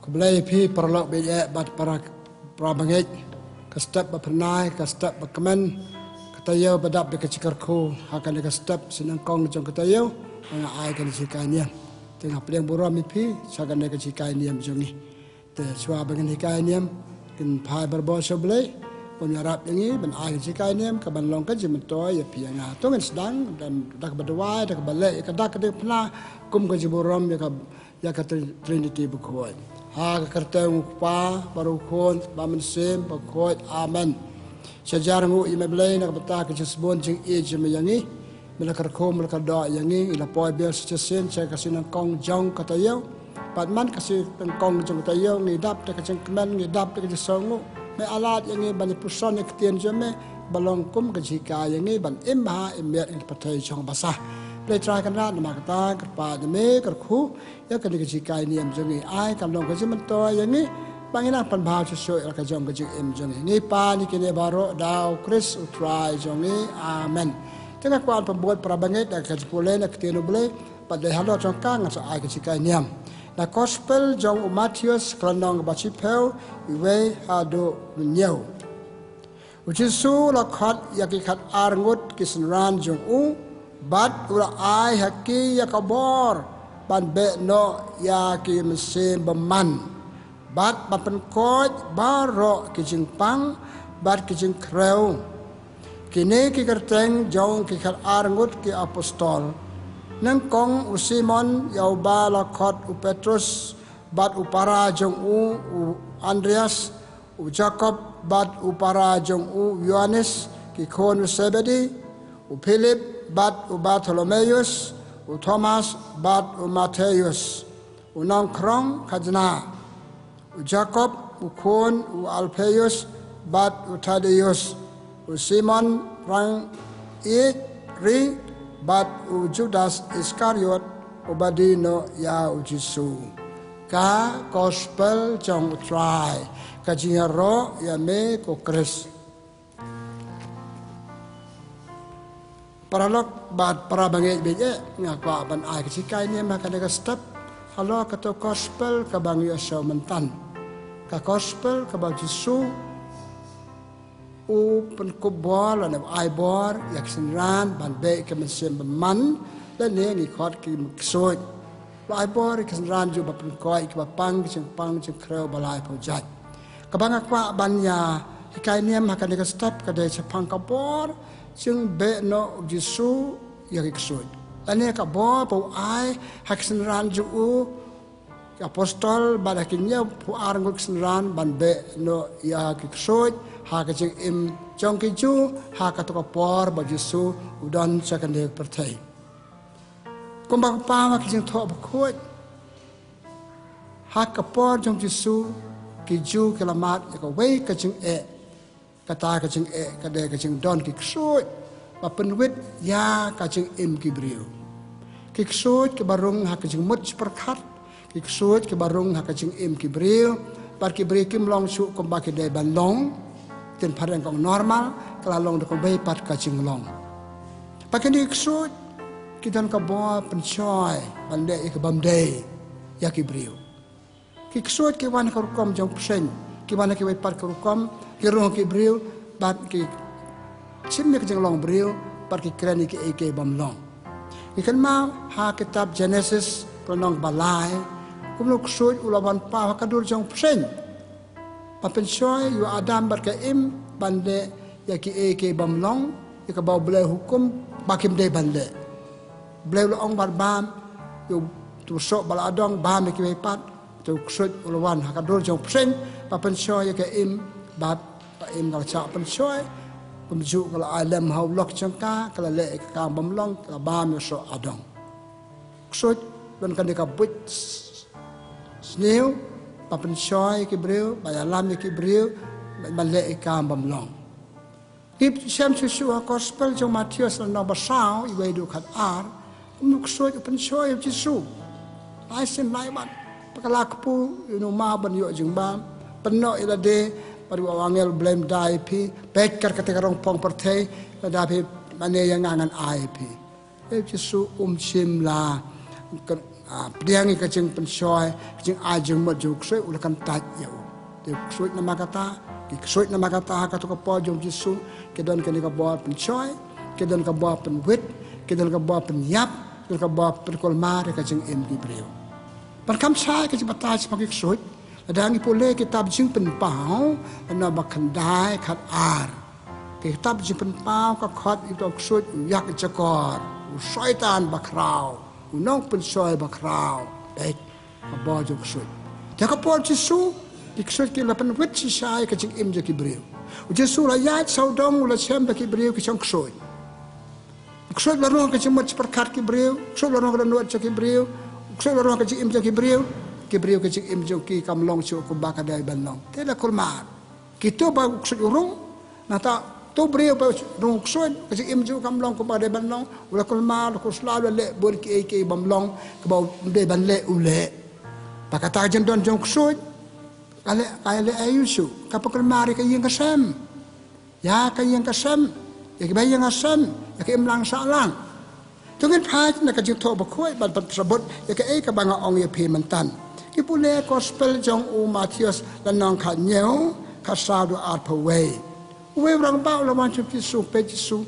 Kublai pi perlok beje bat para bangit ke step bapernai ke step bakemen katayo badap de kecikarku akan de step sinangkong jong katayo ana ai kan cikanya tengah pedang buram pi sakan de cikanya jongi te swa bangin hikanya kin pai berbo soblai penyarap ini ben ai cikanya ke ban long kan jemtoy ya pi nga to men sedang dan dak badwai dak balai ka dak de pna kum ke buram ya ka trinity bukoy ha kerteng pa baru kon bamen sem bakot amen sejarah ngu imeblay nak bata ke jesbon jing age me yangi melakar ko melakar do yangi ila poi bel sesen saya kasih nangkong jong katayo padman kasih nangkong jong katayo ngidap de kaceng kemen ngidap de jesongu me alat yangi ban puson ek tien jeme balong kum ke jika yangi ban imha imer in patai jong basah play try kan rat ma kata kerpa de me kerku ya kan ke jika ini am jongi ai kan long ke jemento yangi bangina pan bhau chu ka jong ke jik em jongi ni pa ni kene baro dau chris try jongi amen tengah kuan pembuat para bangit da ke pole nak tienu bele pada halo jong kang sa ai ke jika niam na gospel jong Matius klanong ba chipel iwe ado nyau ujisu la khat ya ki khat arngut kisran jong u bat ula ai haki ya kabor ban be no ya ki mesin beman bat bapen koj baro ki jingpang bat ki jing kreu kini ki kerteng jong ki khat arngut ki apostol nang kong u Simon ya ba la khot u Petrus bat u para jong u Andreas u Jacob bat u para jong u Yohanes ki khon u Zebedi u Philip bat u Bartholomeus, u Thomas bat u Mattheus, u Nongkrong Kajna, u Jacob u Kon u Alphaeus bat u Thaddeus, u Simon rang ri bat u Judas Iscariot u badino ya u Jisu. Ka gospel jong try ka jingaro ya me ko Chris. Paralok bat para bangit beje ngakwa ban ai kecikai ni maka de step halo kato gospel ka bang Yesu mentan ka gospel ka bang Yesu u pen kubol ana ai bor yak sinran ban be ka mesim man dan ni khot ki ksoi ai bor ki sinran ju ba pen koi ki ba pang ki kreu balai pojat ka bang akwa ban ya hikai ni maka de step ka de chapang ka borซึ่งเบโนจิสูอยากสุดอันนี้ก็บอกผู้ไอ้หักสันรันจูอัปสตอลบาดกินเนี่ยผู้อาร์งกสันรันบันเบโนอยากสุดหากจึงอิมจงกิจูหากตุกปอร์บาจิสูอุดรจะกันเด็กประเทศกุมบังป้ามากิจทอบคุยหากปอร์จงจิสูกิจูกิลมาดอยากเวกจึงkata kacing kadai kacing don kiksut papen wit ya kacing im kibriu kiksut ke barung ha kacing mut perkat kiksut ke barung ha kacing im kibriu par kibriu kim long su kom ba ke dai ban long ten parang kong normal kala long de kom bai pat kacing long paken kiksut kidan ka bo penchoy bande ke bamdei ya kibriu kiksut ke wan ka kom jong psen ki wan ke bai pat ka kom kirong ki briu bat ki chimne ki long briu par ki krani ki eke bam long ikan ma ha kitab Genesis pronong balai kumlok sud ulawan pa ka dur jong psen papen soy yu adam bar ka im bande ya ki eke bam long ya ka baw ble hukum bakim de bande ble lo ong bar bam yu tu so bal adong bam ki pat tu sud ulawan ha ka dur jong psen papen soy ya ka im bat im kalau cak pensoy pemju kalau alam haulok cangka kalau le ka bamlong ka bam so adong ksut dan kan dikabut sneu pa pensoy ki breu ba alam ki breu ba le ka bamlong kip sham su gospel jong Matius no basau i we du khat ar nuk ksut pensoy Jesu ai sen lai ban pakala kpu no ma ban yo jing bam penno ila de pari wangel blame dai pi pekar ketika rong pong pertai da pi mane yang ngangan ai pi Jesu chim la Priangi kajing pensoi kajing ajeng mat jong ksoi ulakan taj ya te ksoi nama kata ki ksoi nama kata ka to po jong Yesu ke don ke ni ka bo pensoi ke don ka bo penwit ke don ka bo penyap ke ka bo perkolmar kajing em di breu pan kam sai kajing bataj pagi ksoi adangi pole kitab jing penpau na bakandai khat ar kitab jing penpau ka khat itu ksoi yak jakor syaitan bakrau unong pensoi bakrau baik abo jong ksoi ta ka por Yesu ki ksoi ki la penwit si sai ka jing im je ki breu Yesu la yat saudong la sem ki breu ki jong ksoi ksoi la ro ka jing mat perkat ki breu ksoi la ro ka nuat ki breu ksoi la ro ka jing im je ki breu ke jing im je ki kam long chu ko ba ka dai ban long te la kulmar ki to ba ksoi urung na ta tu breu pa rong ksoi kasi im ju kam long ko ba de ban long ula kul ma ko selalu le bor ki bam long ko ba de ban le ule pakata jen don jong ksoi ale ayusu kapakul mari ka yeng kasam ya ka yeng kasam ya ka bayeng asam ya ka im lang sa lang tungin phat na ka ju to ba khoi ban sabot ya ka ka banga ong ya phe mantan ki pule gospel jong Matthias la nong kha nyeu ka sa do at paway we rang ba la man chu Yesu pe Yesu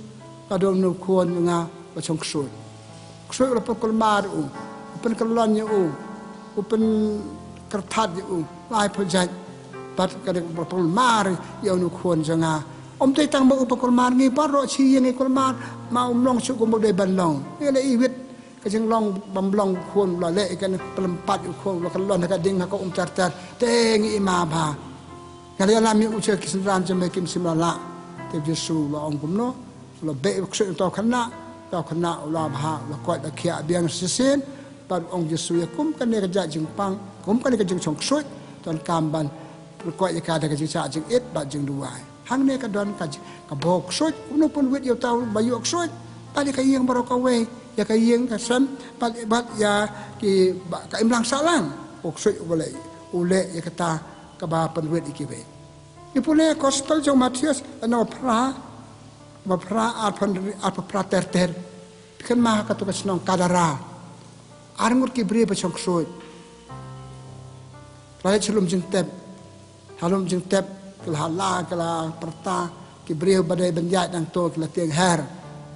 ka do no kon nga ba chong ksoi la pokol mar pen kalon u pen kertat u lai project pat ka de pokol mar yo no kon janga te tang ba pokol mar ngi ba ro chi ngi kol mar ma long chu ko mo de ban long le i wit ka jing long bam long kon la le kan pelempat u kon la kalon ka ding ka tar te ngi ma ba kali alam yang ucap kesenangan jemaah kim simala, te Yesu la ongkumno, la be ksoi tau kena la bah la kuat la kia biang sesen, par ong Yesu ya kum kan ne kerja jengpang, kum kan ne kerja chong ksoi, tuan kamban kuat ya kada kerja cha jeng it ba jeng duai. Hang ne ka don ka bok ksoi, uno pun wit yo tau bayu ksoi, pa ka yeng baro ka we, ya ka yeng ka sam, pa ya ki ka imlang salang, ksoi boleh ule ya kata ba penwit ikiwe ipule gospel jong Matthias ano pra at pra ter kan ma ka to kasnong kadara arngur ki bre ba chong ksoi la chelum jing tep halum jing tep kala la kala perta ki bre badai benjat nang to kala tiang her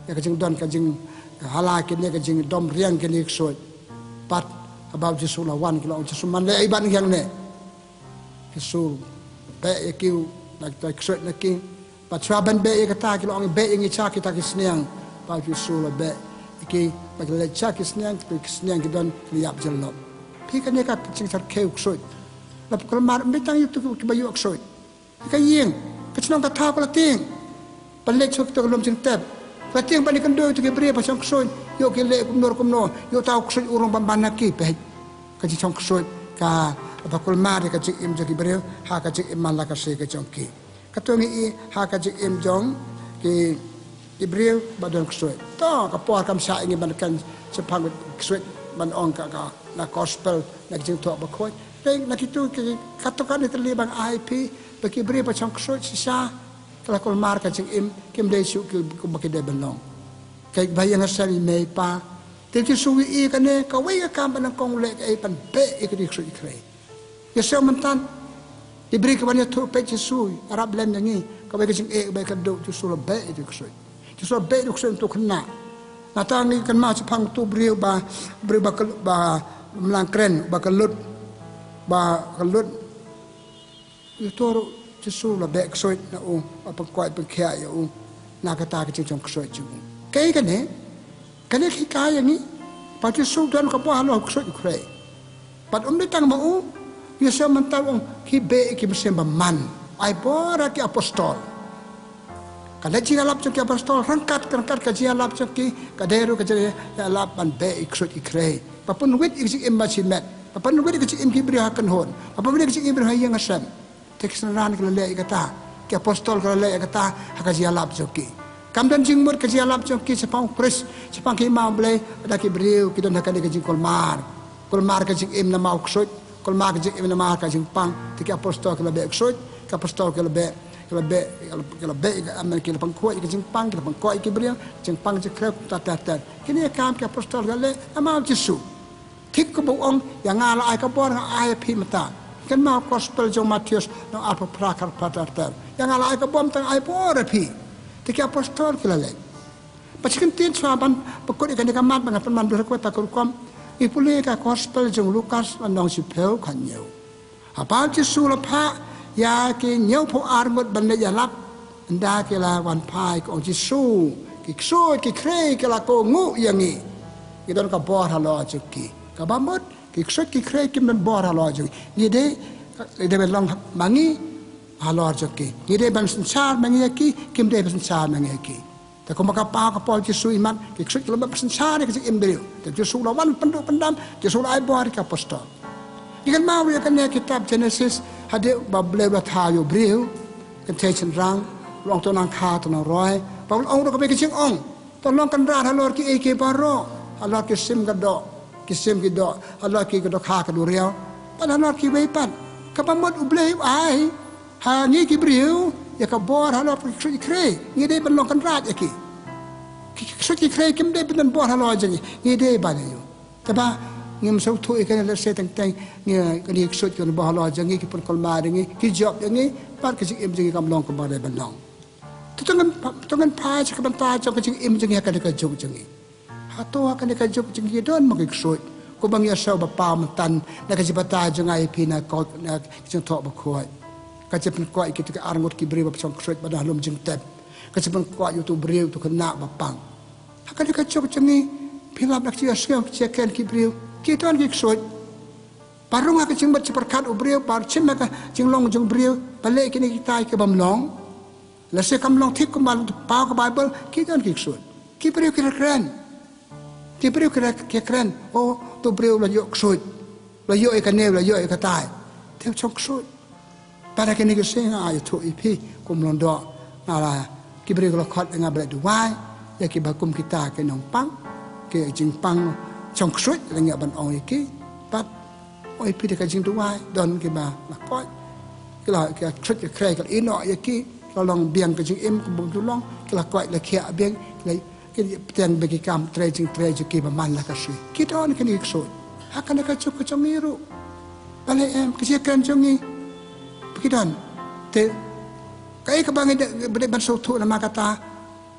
ya ka jing don ka jing hala ki ne ka jing dom riang ki ne ksoi pat about Jesu la wan kala Jesu man le iban yang ne Yesu be yakiu nak tak ksoi naking patwa ban be yakata kilo ang be ingi cha kita kisniang pa Yesu la be iki pagla cha kisniang ki don liap jalop pi kan ka ching sar keu ksoi la kol mar betang yu tu ki bayu ksoi ka yeng ka chnong ka tha ka ting pan le chok to lom ching tep ka ting pan kan do tu ki bre pa chong ksoi yo ki le kum no yo tau ksoi urong ban ki pe ka chi chong ksoi ka bakul mari ka jing im jogi breu ha ka jing im malaka se ka jong ki katongi i ha ka jing im jong ki breu badon ksoi to ka por kam sa ingi ban kan sepang ksoi ban ong ka na gospel na jing to ba khoi teng na kitu ki katokan ni tli bang IP ba ki breu pa chong ksoi sa kala kol mar ka jing im kim de su ki ko ba ki de belong kai bayang sa ni me pa te ki su i ka ne ka we ka kam ban kong le ai pan be i ki ksoi krei Yesus mentan diberi kepada tu pe Yesus Arab lem yang ni kau bagi jing bagi do Yesus lebih itu ksoi Yesus lebih itu ksoi untuk kena natang ni kan ma sepang tu beri ba melangkren ba kelut itu Yesus lebih ksoi na apa kuat berkia ya nak kata ke jing ksoi jing kai kan ni kai ni pa Yesus dan ka pa lo ksoi krei pat ditang mau Yesus mentawang ki be ki mesin man ai bora ki apostol kada ji alap ki apostol rangkat ka ji alap ki kaderu ka ji alap ban be iksut ikre papun wit iksi imasimet papun wit iksi im ki bri hakan hon papun wit iksi im bri hayang asam teksanan ka le kata ki apostol ka le kata ka ji alap ki kamdan jingmur ka ji alap ki sepang pres sepang ki ma ble ada ki bri ki don ka ji kolmar ka ji im na mau ksut kol mak jik ibn mak jing pang tiki apostol kala be ksoi ka apostol kala be amen kala pang ko jing pang kala pang ko ki bria jing pang jik krep ta kini kam ki apostol kala amal Yesu ทิกบุองอย่างงานไอ้กบอนไอ้พิมตากันมาคอสเปลจงมาทิอสน้องอาภพระคารพัตตาอย่างงานไอ้กบอนตั้งไอ้ปอระพีที่แกapostol kita lagi. Pasal tin sahabat pekut ikan ikan mat dengan teman berkuat tak kurkom. Ipulih ka gospel jeng Lukas menong si peu kan nyau. Apa Yesus lepas ya ke nyau po armut benda jalap. Anda ke la wan pai ko Yesus. Ki ksoi ki krei ke la ko ngu yang ni. Kita ka bor halo ajuki. Ka bamut ki ksoi ki krei ki men bor halo ajuki. Ni de belong mangi halo ajuki. Ni de ban sensar mangi ki kim de sensar mangi ki.แต่ก็มากระป๋ากระป๋อจะสู้มันกิจสุดเราแบบสัญชาติก็จะอิมเดียวแต่จะสู้เราวันpendam pendamจะสู้ไอ้บอริกับพสตอนี่กันมาเรียกกันเนี่ยคิด Genesis ฮัดเดบับเลวทายอยู่บริวกันเทชันรังลองตัวนางคาตัวนางร้อยบางองค์เราก็ไปกินเชิงองค์ตอนลองกันราฮัลโหลกิเอกิบาร์ฮัลโหลกิซิมกันดอกกิซิมกิดอกฮัลโหลกิกดอกคากันดูเรียวปันฮัลโหลกิเวปันกับมดอุบเลวไอหางี้กิบริวอย่ากับบอร์ฮัลโหลสุดเคร่งี้ได้บรรลงกันราชอย่างกี้สุดเคร่กิมได้เป็นบอร์ฮัลโหลจังงี้ได้บ้านอยู่แต่บ้างี้มันสุดทุยกันเลยเสียตั้งงี้กันนี้สุดกันบอร์ฮัลโหลจังงี้กิปนคอลมาอย่างงี้กิจอบอย่างงี้บ้านกิจอิมจังงี้กำลองกับบอร์ได้บรรลงต้องกันพายจากบรรดาจังกิจอิมจังงี้กันได้กจุกจังงี้หาตัวกันได้กจุกจังงี้โดนมันกิสุดกูบางอย่างเศร้าแบบป่ามันตันนักจิตตาจังไงพี่นักกอดนักจังทอบคุยก็จะเป็นก้อยกิจการงดกิบรีแบบช่องครุฑบรรดาลมจึงเต็มก็จะเป็นก้อยอยู่ตัวบริวตัวขนาแบบปังถ้าก็ได้กระจกจังนี้พิลาบนักเชื่อเชื่อเชื่อแกนกิบรีวกี่ตัวกิสุดปารุงก็จึงบัดจะประคัดอุบรีวปาร์ชิมก็จึงลงจึงบริวปะเล่กินกิตายก็บำลองและเสกำลองทิพย์ก็มาป่าวกับไบเบิลกี่ตัวกิสุดกิบรีวกิแกรนกิบรีวกิแกรนโอ้ตัวบริวเราโยกสุดเราโยกไอ้กันเนวเราโยกไอ้กันตายเท่าช่องสุดpada kini keseng ayo tu ipi kum londo nala kibri kalau kot dengan berat duai ya kibakum kita ke nompang ke jingpang chong ksut dengan ban ong iki pat oi pi dekat jing duai don ke ba lakot kalau ke ksut ke krai kalau ino ya ki tolong biang ke jing im kubung tulong kalau kot la kia biang lai ke tiang bagi kam tre jing tre juki ba man la kasih kita on kini ksut akan dekat cuk kecamiru balai em kesiakan jongi Kidan, te, kaya kabang berde ban sotu nama kata,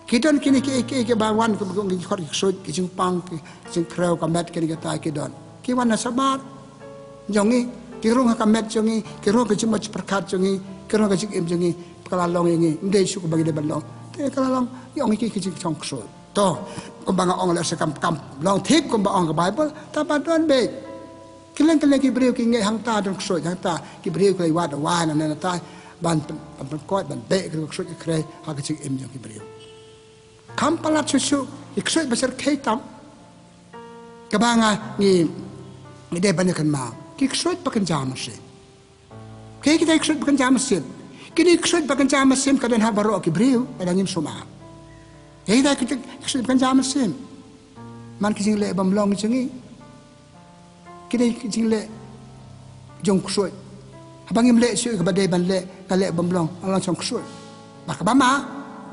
kidan kini ke bawan ke bagong kikot kisut kising pang kising kreu kamet kini kata kidan, kiwan nasabar, jongi kirung kamet jongi kirung kising macam perkat jongi kirung kising im jongi kalalong ini, mendai suku bagi dia balong, te kalalong yang iki kising chong kisut, to, kumbang ong la sekam long tip kumbang ong ke Bible, tapi tuan baik. Kalian kiberiu kingai hang ta dan ksoi hang ta kiberiu kelai wad wan nan ta ban kot ban be ke ksoi kre ha ke im jong kiberiu kam palat susu ksoi besar kaitam kabanga ni de ban kan ma ki ksoi pakan jam se ke kita ksoi pakan jam se kini ksoi pakan jam se kadan ha baro kiberiu adangim suma ke kita ksoi pakan jam se man kising le bam long jingi kini jing le jong ksoi habang im le sui kabade ban le kale bamlong along chong ksoi bak bama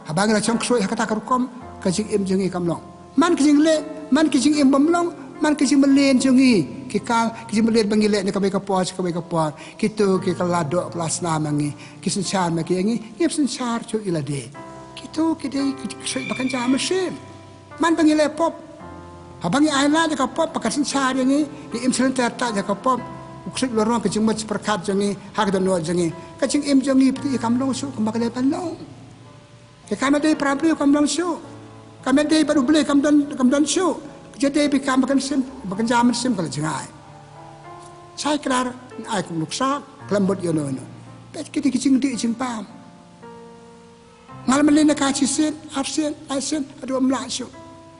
habang la chong ksoi hakata karukom ka jing im jing kamlong man kijing le man kijing im bamlong man kijing melen jungi kikal kijing melen bangile ne kabe kapos kitu ki kalado kelas namangi kisun char ma ki ngi ngep sun char chu ilade kitu kidei ksoi bakan jam sim man bangile pop Abangi aila de kapop pakasin chari ni im selenta ta de kapop uksik lorong ke jingmat perkat jangi hak dan no jangi ka jing im jangi pti kamlong su kambakale panlong ke kamade prabli kamlong su kamade baru beli kamdan su jadi bikam bakan sim bakan jam sim kala jangai sai krar ai kum luksa klambot yo no pet kiti jing di jing pam ngalamalina ka chisin arsen aisen adu amla su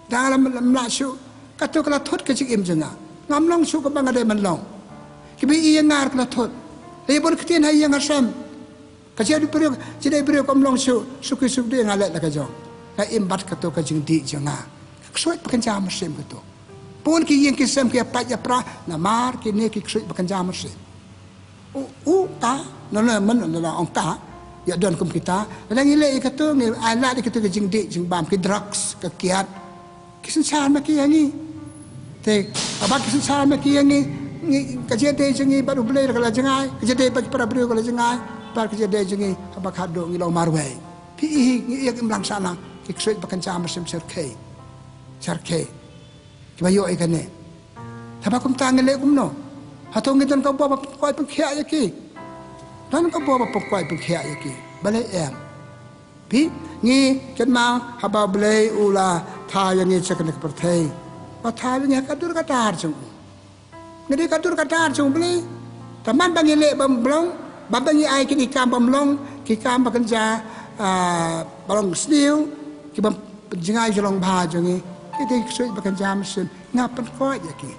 dalam amla su kata kala thot ke jing im janga ngamlong su ka bangade manlong kibi iya ngar kala thot lebon ketien hai yang asam kajadi beriu jadi beriu kamlong su suki sukde ngalet la ka jong ka imbat kato ka jing di janga ksuit pakan jam sim kato pun ki yang kisam ki apa ya pra na mar ki ne ki ksuit pakan jam sim ta no man no ong ta ya don kum kita lang ile kato ngi ala di kato jing di jing bam ki drugs ka kiat kisan chan ma ki yangi te abak sesama kian ni kejadian jengi baru beli kalau jengai kejadian bagi para beliau kalau jengai par kejadian jengi abak hado ngilau marwai pi ni yang imlang sana kiksuit bakan jam cerkei kibayo ikane tabakum tangale kumno hatong ngitan kau bawa koi pengkhiya yaki dan kau bawa pengkoi pengkhiya yaki balai pi ni kenma haba beli ula tha yang ni cekne perthai pa tha ni kadur katar chung ngedi kadur katar chung beli taman bangi le bamblong babangi ai kini kam bamlong ki kam bakenja balong sniu ki bam jengai jolong bha jungi ki sui bakenja mesin ngapan koi yaki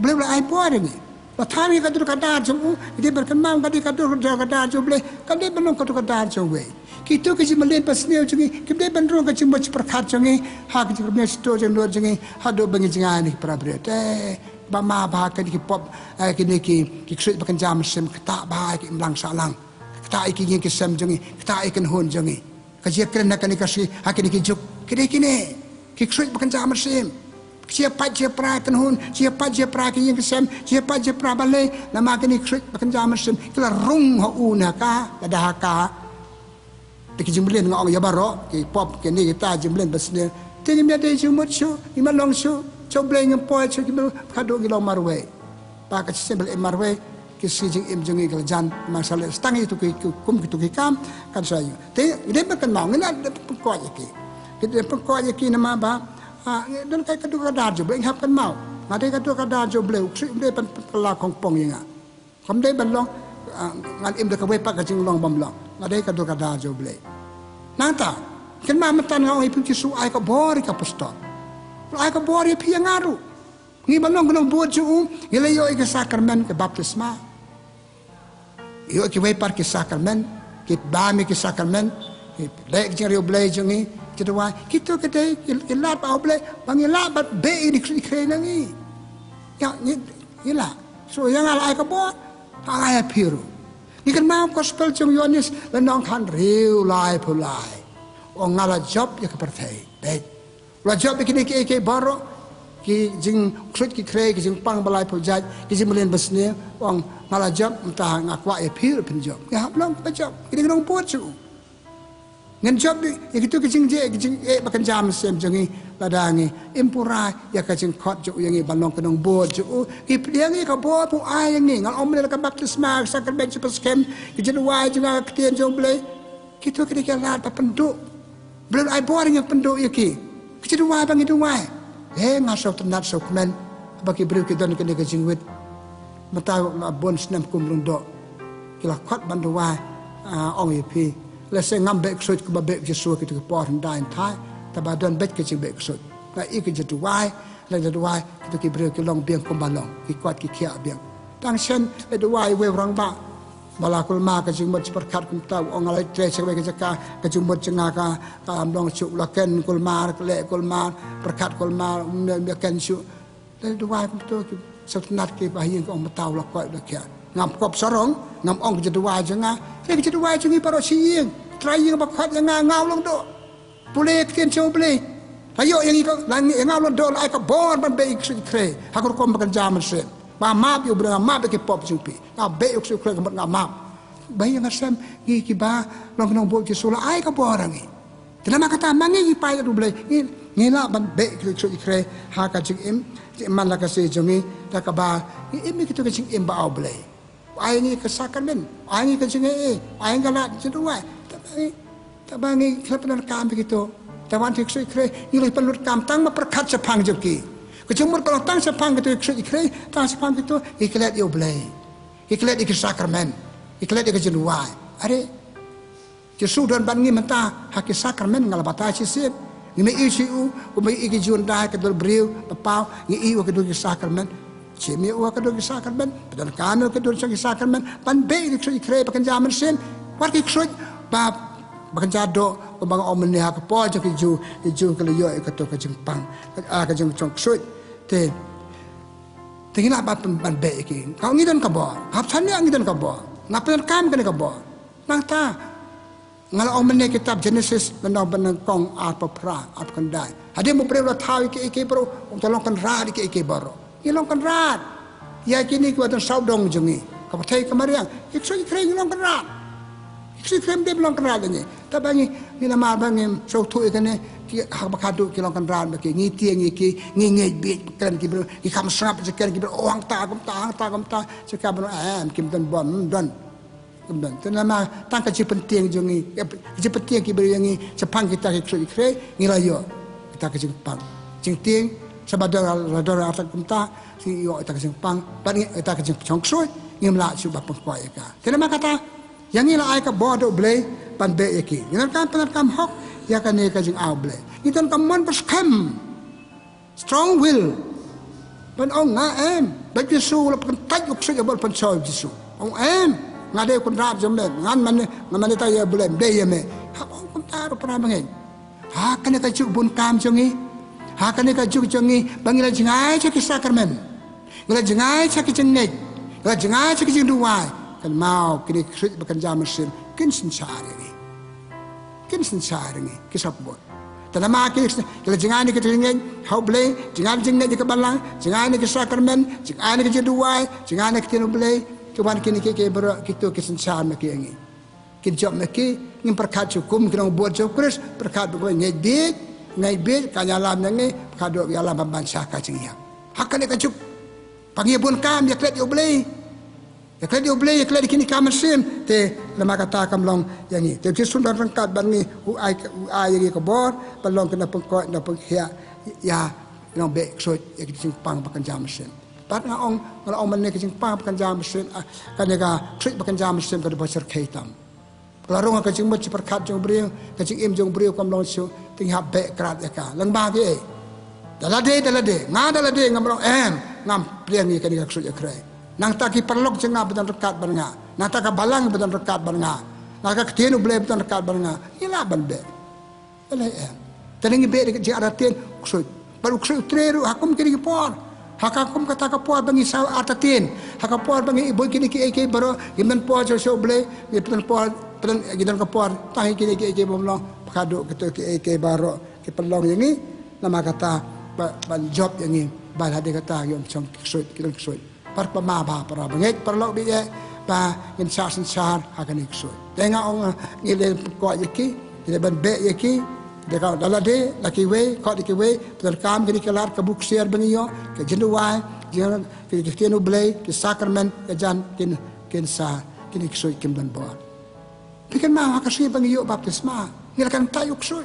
beli ai po ni la tha ni kadur katar chung dia berkembang kadi kadur katar chung beli kadi belum kadur katar chung we kita kerja melihat pasnya jangan kita bandrung kerja macam perkat jangan hak kerja punya sto jangan luar jangan hado bangi jangan ni para berita bama bahkan di pop kini kisut bahkan jam sem kita bahak imlang salang kita ikin kisam jangan kita ikin hon jangan kerja kerana kini kasih hak kini kijuk kini kisut bahkan jam sem siapa pra kan hon siapa pra kini kisam siapa pra balai nama kini kisut bahkan jam sem kita rung hauna ka ada haka ki jumlen ngong ya baro ki pop ki ni kita jumlen basne tin mi ade jumut shu ki malong shu choble ngem po shu ki khado ki long marwe pa ka sembel marwe ki si jing im jungi gal jan masale stang itu ki kum ki tu ki kam kan sayu te ide bakan mau ngena ko ya ki de ko ya ki nama ba dan kai kadu ka dar jo beng hap kan mau ngade kadu ka dar jo ble ukri ble pan pala kong pong yinga kam de ban long ngan im de ka we pa ka jing long bam long ngade kadu ka dar jo ble nanta kan mamatan ngau ipun kisu ai ka bori ka postor ai ka bori pi ngaru ngi balong gnong buat ju ile yo ke sakramen ke baptisma yo ke we par ke sakramen ke bami ke sakramen ke lek jeri oblay jungi kita wa kita kete ilat pa oblay pangila bat be di krena ngi ya ni la so yang ai ka bo ai piru ni kan mau gospel jong Yohanes la nong kan riu lai pulai ong ngala job ya kepertai dai la job kini ke baro ki jing krut ki kre ki jing pang balai pujat ki jing melen besne ong ngala job entah ngakwa ya pir pen job ya long pa job kini nong pot chu ngen job ya kitu ki jing je ki jing bakan jam sem jongi ladangi impura ya ka jing khot ju yang balong ke nong bot ju ki pliang ka bot pu ai yang ngal om le ka baptisma sakramen chu paskem ki jing wai jing ka tien jong ble kitu ki ka lat pa penduk belum ai boring yang penduk ya ki ki wai bang itu wai ngasau tenat sau kemen bagi beri kita ni kena kejingwit mata bon senam kumrung dok kila khot bandu wai ong ip lese ngambek sut ke babek jesu kita ke por ndain thai tabadon bet ke jing bek sut ka ik je tu wai la je tu wai kita ki beri ke long biang kumbalong ki kwat ki khia biang tang sen le tu wai we rang ba bala kulma ka jing mot perkat kum tau ong alai tre sewe ke jaka ka jing mot jenga ka amdong chu laken kulma le kulma perkat kulma me ken chu le tu wai kum to satnat ke bahin ko ong tau la ko la kya ngam kop sorong ngam ong je tu wai jenga le ke tu wai jengi paro siing trai yang bakhat yang ngau long do pule ken chu pule ayo yang iko lang ngau long do ai ka bor ban be ik kre ha ko kom bakan jaman se ba map yo bra map ke pop jupi na be yo su kre ngambat map bay yang asam gi ki ba long nong bo ki sula ai ka borangi kenapa kata mangi ki pai du ble ni la ban be ki su kre ha ka jing im man la ka se jongi ta ka ba im ki to ka jing im ba au ble ai ni ka sakramen ai ni ka jing ai ngala jitu wa ta ba ngi klepan kam begitu ta wan ti su kre ni le pelut kam tang ma perkat sepang joki kecumur kalau tang sepang gitu ikre tang sepang gitu iklet yo blay iklet ik sakramen iklet ik jenuai are jesu dan ban ngi menta hak sakramen ngal bata sisip ngi isi u ko mai ik jun dai ke dol briu papau ngi i o ke dol sakramen chemi o ke dol sakramen dan kano ke dol sakramen pan be ik ikre bakan jaman sen war ki ksoj ba bakan jado ko bang om ni hak po jo ki ju ke yo ke to ke jempang ke jeng chong ksoj te tinggal apa ban be ki kau ngidan ka bo hap sannya ngidan ka bo ngapen kam kan ka bo nang ta ngala om ne kitab Genesis benang benang kong apa pra apa kan dai ade mo pre la thawi ke pro tolong kan ra di ke baro ngilong kan rat ya kini ku atan saudong jungi ka pathai kamariang iksoi kre ngilong kan rat iksoi krem de belong kan rat ni tabangi ngina ma bangem so thu ikane ki hak bakadu kilong kan rat baki ngi tieng ki ngi bi kan ki bro ki kam srap jekan ki bro orang ta gam ta jeka bro kim dan bon dan kemudian tenama tangka ji penting jungi ji penting ki bro ngi sepang kita iksoi kre ngilayo kita ke Jepang jing ting sabadara radara atak kumta si yo ita ke Jepang bani ita ke Jepang soi ngim la su ba pengkoi ka tenama kata yang ila ai ka bodo blay pan be yaki ngan kan pan kam hok ya kan ne ka jing au blay itan kam man pas kam strong will pan ong nga em ba Jesu la pan taj uk su ya bol pan choi Jesu ong em nga de kun rap jom le ngan man ta ya blay be ya me ha ong kum ta ro pra bangai ha kan ka ju bun kam jongi ha kan ka ju jongi bangila jingai cha ki sakramen ngila jingai cha ki jeng ne ngila jingai cha ki jeng duwai kan mau kini krit bakan jam mesin kin sensari ni kisap bot tanama kini kila jangan ni kita ingin hau blay jangan jeng ni ke balang jangan ni ke sakramen jangan ni ke duai jangan ni ke tinu blay tuan kini ke ber kita ke sensar nak ini kin job nak ngin perkat hukum kena buat job kris perkat buat ngai bit kanyalam nang kado yalam bangsa ka jeng hakane ka juk pangi bun kam ya klet yo blay ya klet yo blay ya klet kini kamersim te lama kata kam long yang ni te sundan rangkat ban ni u ai ri ko bor balong kena pengko na penghia ya no be so ya kicing pang pakan jam mesin pat nga ong man ne kicing pang pakan jam mesin kan ga trick pakan jam mesin ka bosar khaitam larong ka kicing mut perkat jong brio kicing im jong brio kam long so ting hab be krat ya ka lang ba ke dalade nga dalade ngam long ngam pliang ni kan ga so ya krai nang taki perlok jenga betan rekat barnga nang taka balang betan rekat barnga nang ka ketenu ble betan rekat barnga ila ban be ele teningi be je aratin kusut baru kusut treru hakum kini por hakakum kata ka por bangi sa atatin hakapor bangi ibu kini ki baro gimen por so ble betan por betan gidan ka por tahi kini ki bomlong kado ketu ki baro ki pelong yang ni nama kata ban job yang ni ban hade kata yom chong kusut kiran kusut par pama ba para banget perlo bi ba in sar hakan ikso tenga ong ngile ko yaki ile ban be yaki de ka dalade laki we ko de we per kam gini kelar ka buk share bangiyo ke jinduwai jan ke kenu blay ke sacrament ke jan kin sa kin ikso kim dan bor pikan ma hakasi bangiyo baptisma ngilkan tayo ikso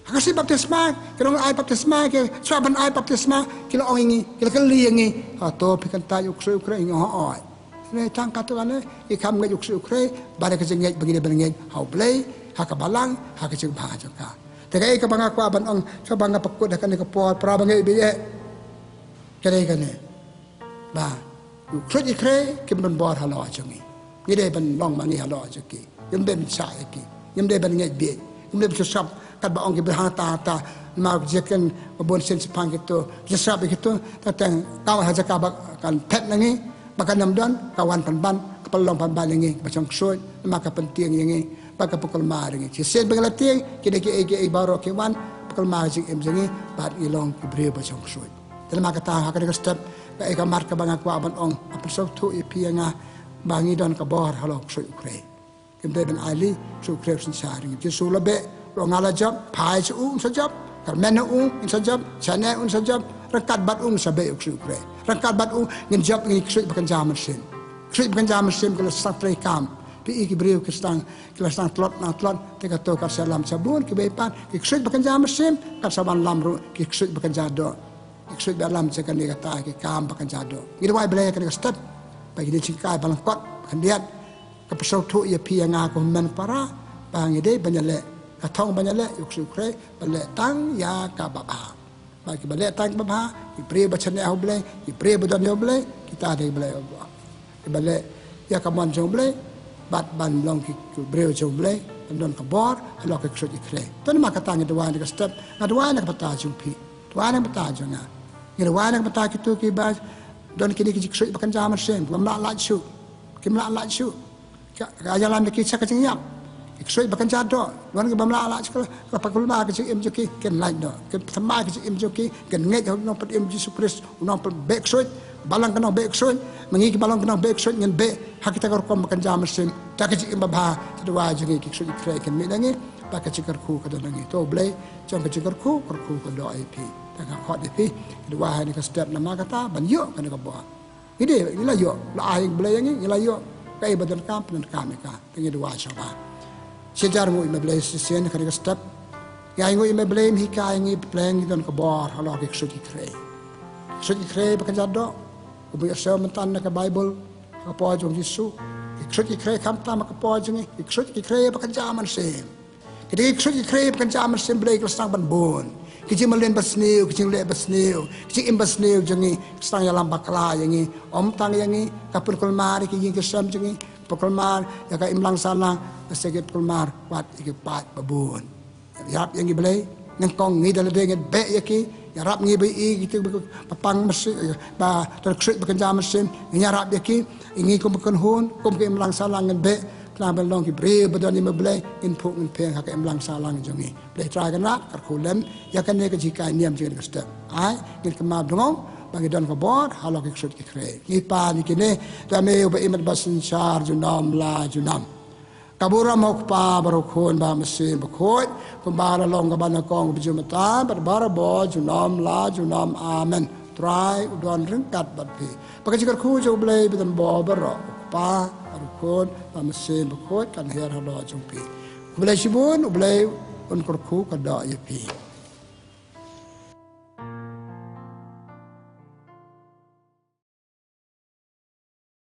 hakasi baptisma kilo ay baptisma ke saban ay baptisma kilo ongi kilo kali yangi ato pikan tayo ukse ukre ingo hoy ne tang katane ikam ngai ukse ukre bare ke jengej begini benengej hau play hakabalang hakajeng bhajoka tegai ka banga kwa ban ong sa banga pakut hakan ke por pra bangai biye kare kane ba ukse ikre kim ban bor halo jongi ngide ban long mangi halo joki yembe cha ki yembe ban ngai biye yembe sab kat ba ong berhata ma jekan bon sen sepang gitu jesab gitu tatang kawan haja ka kan pet nangi makan namdan kawan pan kepelong pan ngi bacang soy maka penting ngi maka pukul mar ngi sen banglating kini ki baro ki wan pukul mar jing em ngi bat ilong ibre bacang soy dalam maka ta hakane ka step ka e ka mar ka banga kwa ban ong apel so thu ipianga bangi don ka bor halok soy ukre kembe ben ali so ukre sen sari ki sulabe ngala job pai su sajab karmena sajab chane sajab rakat bat sabe ukre rakat bat ngin job ngin ksui bakan jam mesin ksui bakan jam mesin kalau start play kam pi ki brio ki stang tlot na tlot te ka to ka salam sabun ki bepan ki ksui bakan jam mesin ka saban lamru ki ksui bakan jado ki ksui balam cekan ni kata ki kam bakan jado ngi wai belai ka step bagi ni cingkai balang kot kan dia ka pesau tu ia pi nga ko men para bangi de banyale katong banyale uksu kre bale tang ya ka baba bagi bale tang baba ki pre bachane au ble ki pre bodon yo ble kita de ble ki bale ya ka mon jong ble bat ban long ki breu jong ble don ka bor lo ka ksu kre ton ma ka tang de wan ka step na de wan ka pata jung pi wan ka pata jong na ni wan ka pata ki tu ki ba don ki ki ksu bakan jam sen lam la la chu kim la la chu ka jalan ki cha ka jing yap Iksoi bakan jado, luan ke bamla ala sekala, kapakul ma ke im joki, ken lain do, ken sama ke im joki, ken nget no pat im Yesus Kristus, no pat beksoi, balang kena beksoi, mengi ke balang kena beksoi ngen be, hak kita korkom bakan jam sim, tak ke im babha, tadwa jengi iksoi ikre ken midangi, bakan cikarku ke dangi, to blai, jong ke cikarku, korku ke do IP, tak hot IP, kedua hari ke step nama kata, ban yo kan ke buat. Ini inilah yo, la aing blai yang inilah yo, kai badan kamp dan kami ka, tengi dua coba. Sejar ngui me blame sisen kari step ya ngui me blame hika ngi playing don ka bar halo ke suki kre bakan jado ko bi asal mentan ka bible ka po jong Yesu suki kre kam ta ka po jong suki kre bakan jaman sem kedi suki kre bakan jaman sem blai ka stang ban bon kiji malen basniu kiji le basniu kiji im basniu jongi stang ya lam bakla yangi om tang yangi kapur kul mari kiji ke sam jongi pekulmar ya ka imlang sana segit pekulmar wat iki pat babun yarap yang ibelai ngkong ngi dal dengan be yaki yarap ngi be gitu papang mesin ba terksut bekerja mesin yarap yaki ingi kum hun kum ke imlang sana ngen be klabel long ki bre badan ni meblai input ngen peng ka imlang sana jongi blai tra kan rak kulem ya kan ne ka jika niam jeng ka step ai ngin kemab dongong bagi dan kabor halak iksud kikre ni pa ni kine dame uba imat basin char junam la junam kabura mok pa barokon ba mesin bakot kumbara long kabana kong bijumata barbara bo junam la junam amen try udon ringkat batpi pakai cikar ku jo blai bidan bo baro pa barokon ba mesin bakot kan her halo jumpi blai sibun blai on kurku kada yapi